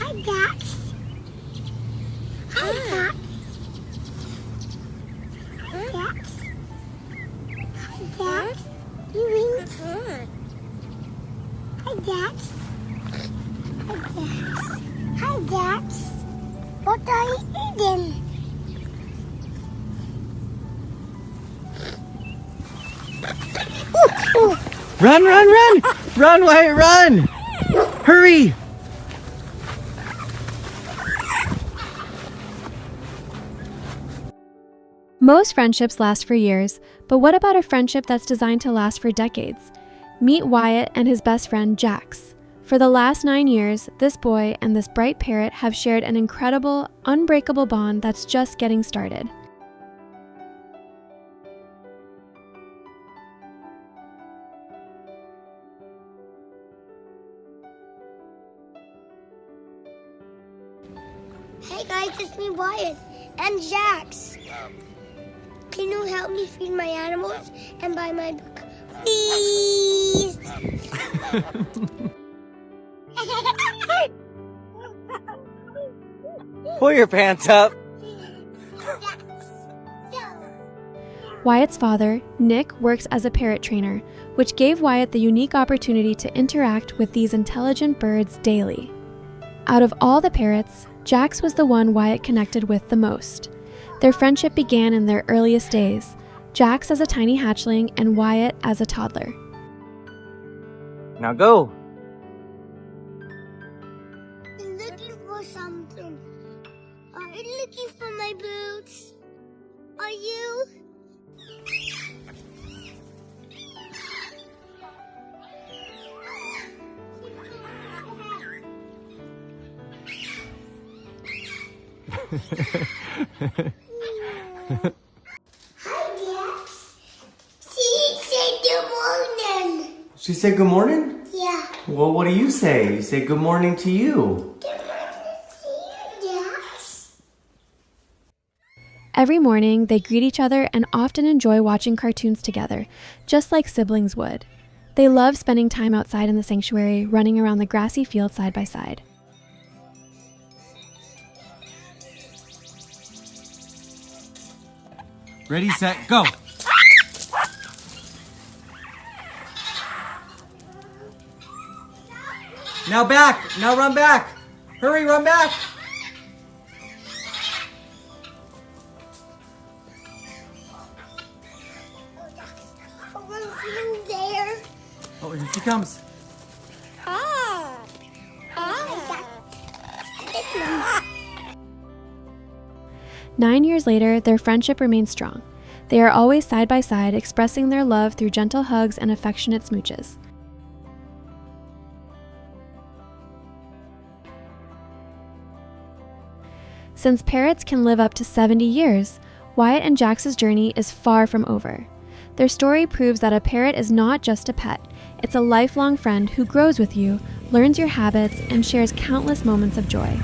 Hi, Jax. Hi, Jax. Hi, Jax. Hi, Jax. You wink. Hi, Jax. Hi, Jax. Hi, Jax. What are you eating? Run, run, run! Run, Wyatt, run! Hurry! Most friendships last for years, but what about a friendship that's designed to last for decades? Meet Wyatt and his best friend, Jax. For the last 9 years, this boy and this bright parrot have shared an incredible, unbreakable bond that's just getting started. Hey guys, it's me, Wyatt, and Jax. Can you help me feed my animals and buy my book, please? Pull your pants up. Wyatt's father, Nick, works as a parrot trainer, which gave Wyatt the unique opportunity to interact with these intelligent birds daily. Out of all the parrots, Jax was the one Wyatt connected with the most. Their friendship began in their earliest days, Jax as a tiny hatchling and Wyatt as a toddler. Now go. I'm looking for something. I'm looking for my boots. Are you? Hi, Jax. She said good morning. She said good morning? Yeah. Well, what do you say? You say good morning to you. Good morning to you, Jax. Every morning, they greet each other and often enjoy watching cartoons together, just like siblings would. They love spending time outside in the sanctuary, running around the grassy field side by side. Ready, set, go. Now back. Now run back. Hurry, run back. Over there. Oh, here she comes. Ah. 9 years later, their friendship remains strong. They are always side by side, expressing their love through gentle hugs and affectionate smooches. Since parrots can live up to 70 years, Wyatt and Jax's journey is far from over. Their story proves that a parrot is not just a pet, it's a lifelong friend who grows with you, learns your habits, and shares countless moments of joy.